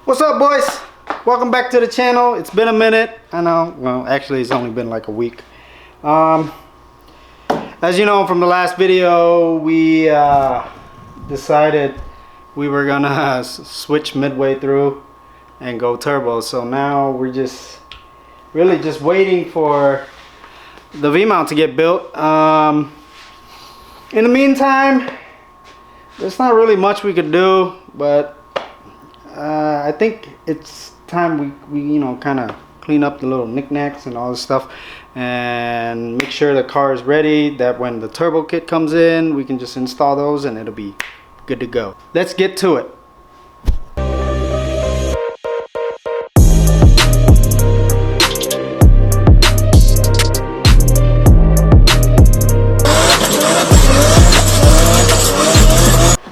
What's up, boys? Welcome back to the channel. It's been a minute. I know, well, actually it's only been like a week. As you know from the last video, we decided we were gonna switch midway through and go turbo. So now we're just really just waiting for the V-mount to get built. In the meantime, there's not really much we could do, but I think it's time we you know, kind of clean up the little knickknacks and all this stuff and make sure the car is ready, that when the turbo kit comes in we can just install those and it'll be good to go. Let's get to it.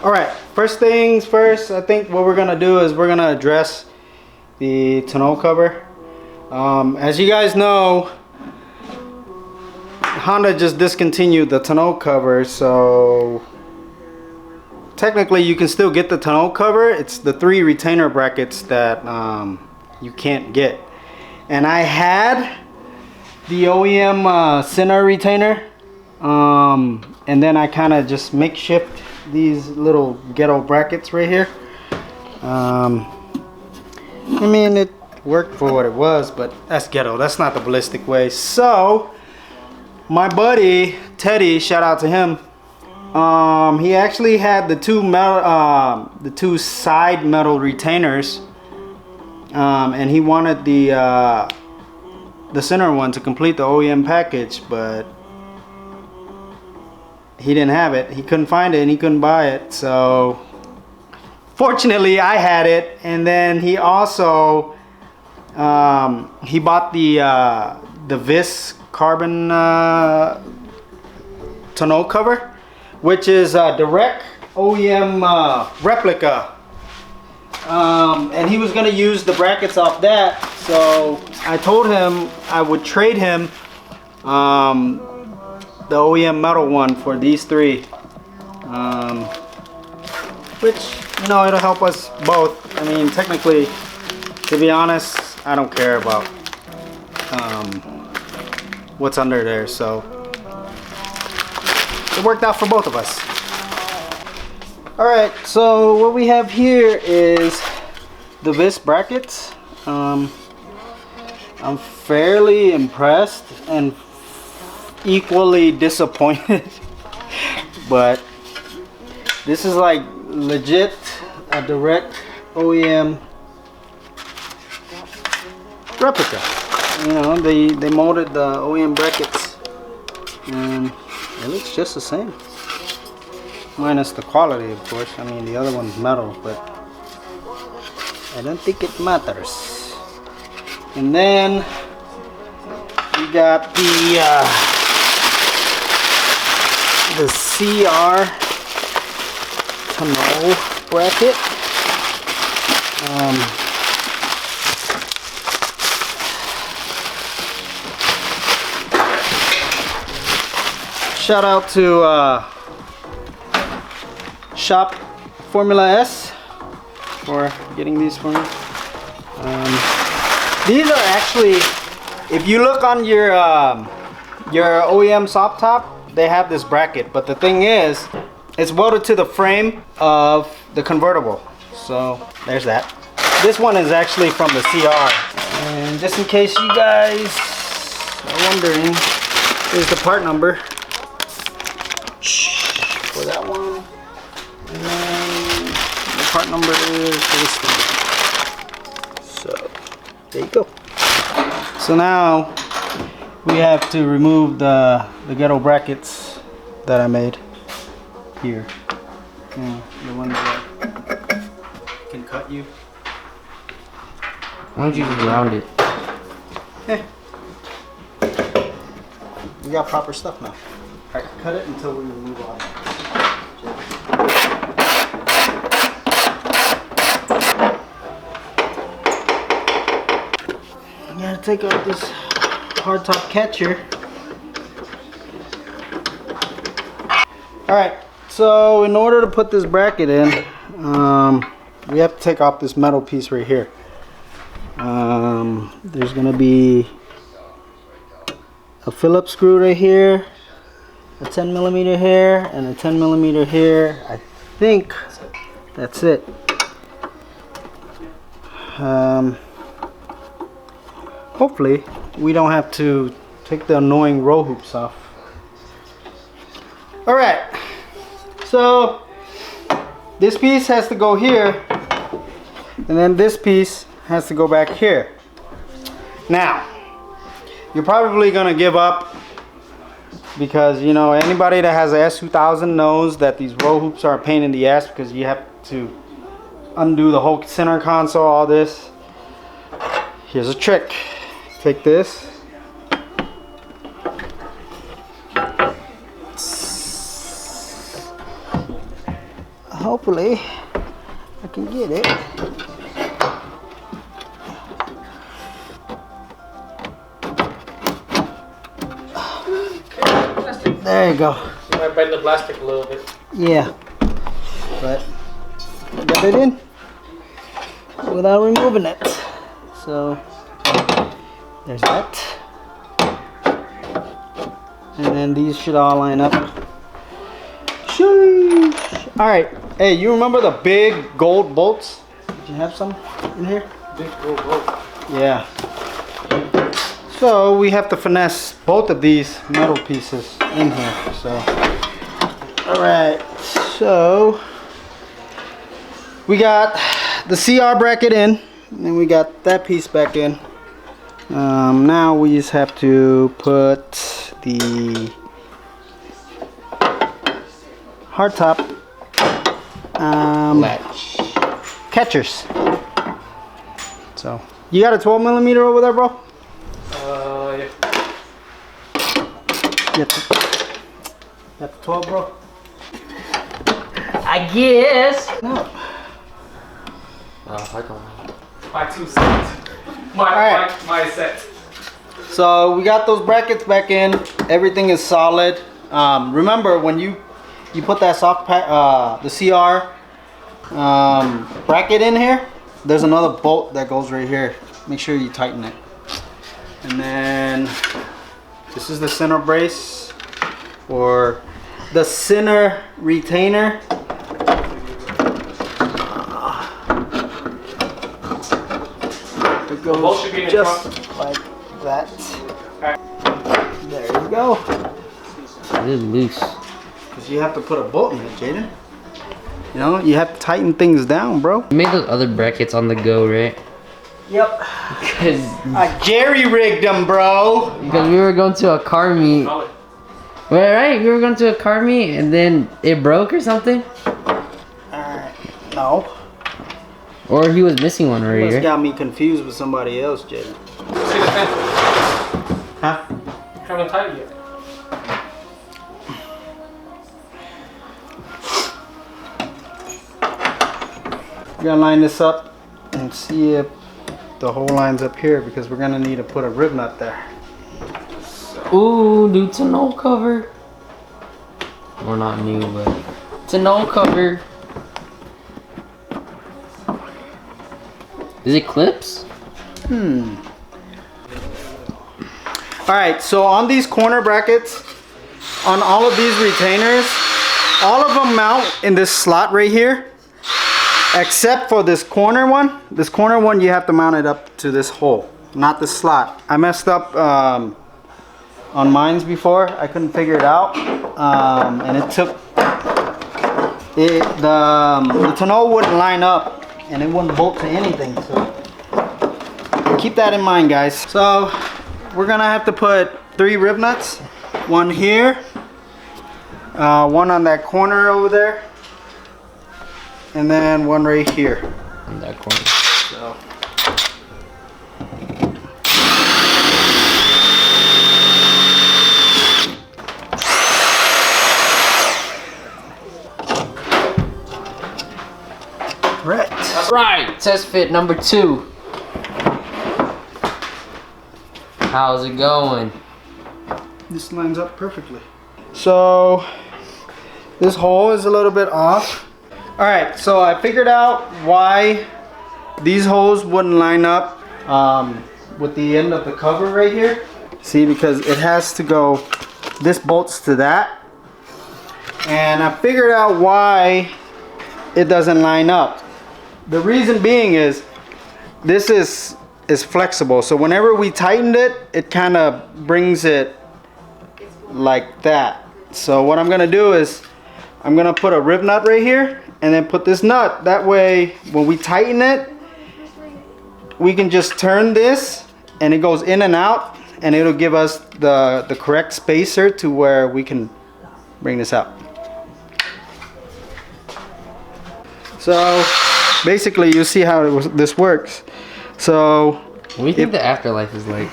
Alright, first things first, I think what we're gonna do is we're gonna address the tonneau cover. As you guys know, Honda just discontinued the tonneau cover, so technically you can still get the tonneau cover. It's the 3 retainer brackets that you can't get. And I had the OEM center retainer, and then I kind of just makeshift these little ghetto brackets right here. I mean, it worked for what it was, but that's ghetto. That's not the ballistic way. So my buddy Teddy, shout out to him, he actually had the two side metal retainers, and he wanted the center one to complete the OEM package, but he didn't have it. He couldn't find it and he couldn't buy it. So fortunately I had it. And then he also he bought the Vis carbon tonneau cover, which is a direct OEM replica, and he was going to use the brackets off that. So I told him I would trade him the OEM metal one for these 3, which, you know, it'll help us both. I mean, technically, to be honest, I don't care about what's under there, so it worked out for both of us. Alright, so what we have here is the Vis brackets. I'm fairly impressed and equally disappointed, but this is like legit a direct OEM replica. You know, they molded the OEM brackets and it looks just the same, minus the quality, of course. I mean, the other one's metal, but I don't think it matters. And then we got the CR TONNEAU bracket. Shout out to Shop Formula S for getting these for me. These are actually, if you look on your OEM soft top, they have this bracket, but the thing is, it's welded to the frame of the convertible. So there's that. This one is actually from the CR. And just in case you guys are wondering, here's the part number for that one. And then the part number is for this one. So there you go. So now we have to remove the ghetto brackets that I made here. Yeah, the ones that can cut you. Why don't you just round it? Yeah. We got proper stuff now. Alright, cut it until we remove all that. I gotta take out this hardtop catcher. Alright, so in order to put this bracket in, we have to take off this metal piece right here. There's gonna be a Phillips screw right here, a 10 millimeter here, and a 10 millimeter here. I think that's it. Hopefully we don't have to take the annoying roll hoops off. All right, so this piece has to go here, and then this piece has to go back here. Now, you're probably gonna give up because, you know, anybody that has a S2000 knows that these roll hoops are a pain in the ass because you have to undo the whole center console, all this. Here's a trick. Take this. Hopefully I can get it. There you go. You might bend the plastic a little bit. Yeah, but got it in without removing it. So there's that. And then these should all line up. Sheesh. All right. Hey, you remember the big gold bolts? Did you have some in here? Big gold bolt. Yeah. So we have to finesse both of these metal pieces in here. So, all right. So we got the CR bracket in, and then we got that piece back in. Now we just have to put the hardtop Latch. catchers. So you got a 12 millimeter over there, bro? Yeah. Got the 12, bro? I guess. No. I don't. My 2 cents. My set. So we got those brackets back in. Everything is solid. Remember when you put that soft pack, the CR bracket in here, there's another bolt that goes right here. Make sure you tighten it. And then this is the center brace, or the center retainer. It goes just like that. There you go. It is loose. Because you have to put a bolt in it, Jaden. You know, you have to tighten things down, bro. You made those other brackets on the go, right? Yep. Because I jerry rigged them, bro. we were going to a car meet. Well, right? We were going to a car meet and then it broke or something? Alright. No. Or he was missing one right You here. got me confused with somebody else, Jaden. See the pen? Huh? Haven't tied yet. We're gonna line this up and see if the hole lines up here, because we're gonna need to put a rib nut there. Ooh, new tonneau cover. Well, not new, but tonneau cover. Is it clips? Alright, so on these corner brackets, on all of these retainers, all of them mount in this slot right here, except for this corner one. This corner one, you have to mount it up to this hole, not the slot. I messed up on mine's before. I couldn't figure it out, and it took the tonneau wouldn't line up, and it wouldn't bolt to anything. So keep that in mind, guys. So we're gonna have to put 3 rib nuts, one here, one on that corner over there, and then one right here. In that corner. So. Right. Right, test fit number 2. How's it going? This lines up perfectly. So this hole is a little bit off. All right, so I figured out why these holes wouldn't line up with the end of the cover right here. See, because it has to go, this bolts to that. And I figured out why it doesn't line up. The reason being is this is flexible. So whenever we tightened it, it kind of brings it like that. So what I'm gonna do is I'm gonna put a rib nut right here and then put this nut. That way when we tighten it, we can just turn this and it goes in and out, and it'll give us the correct spacer to where we can bring this out. So basically you see how this works. So What do you think the afterlife is like?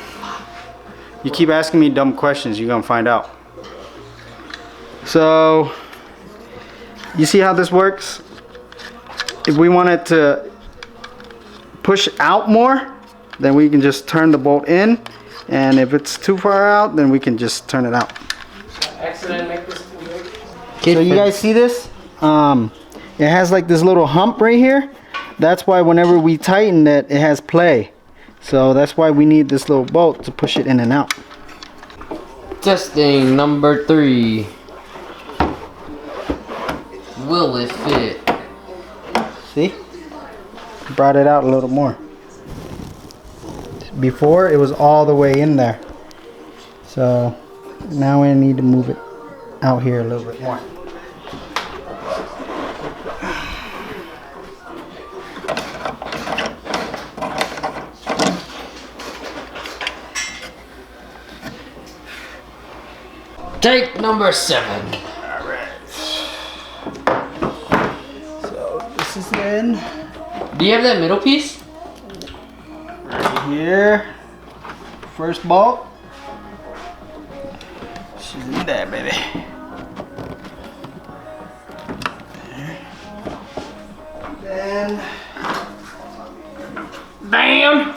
you keep asking me dumb questions, you're gonna find out. So you see how this works? If we want it to push out more, then we can just turn the bolt in, and if it's too far out, then we can just turn it out. Accident make this too big. So you guys see this? It has like this little hump right here. That's why whenever we tighten it, it has play. So that's why we need this little bolt to push it in and out. Testing number 3. Will it fit? See? Brought it out a little more. Before it was all the way in there. So now we need to move it out here a little bit more. Take number 7. So this is the end. Do you have that middle piece? Right here. First bolt. She's in there, baby. There. Then Bam!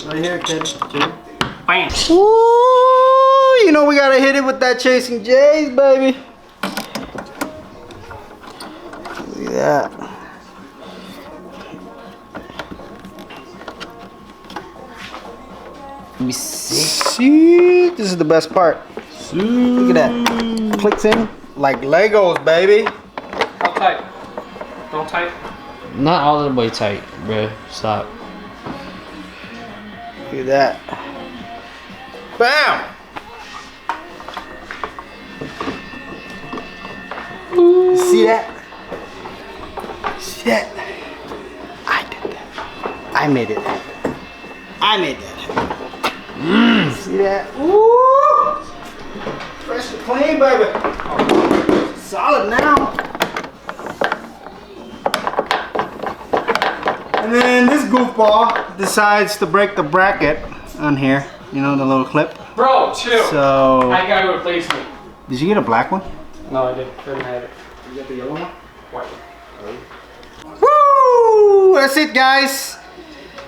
right here, kid. Bam! Ooh, you know we gotta hit it with that Chasing J's, baby. Look at that. Let me see. See, this is the best part. Look at that. Clicks in like Legos, baby. How tight? Don't tight. Not all the way tight, bro. Stop. Look at that. Bam! You see that? See that? I did that. I made it happen. I made that happen. See that? Woo! Fresh and clean, baby. Oh, solid now. And then this goofball decides to break the bracket on here. You know, the little clip. Bro, chill. So, I gotta replace me. did you get a black one? No, I didn't have it. You got the yellow one? White. Woo! That's it, guys.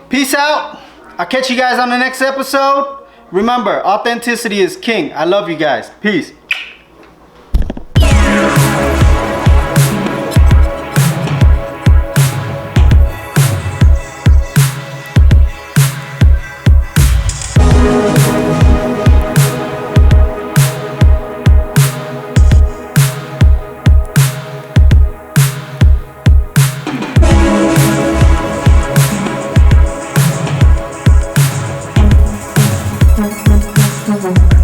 Peace out. I'll catch you guys on the next episode. Remember, authenticity is king. I love you guys. Peace. Mm-hmm.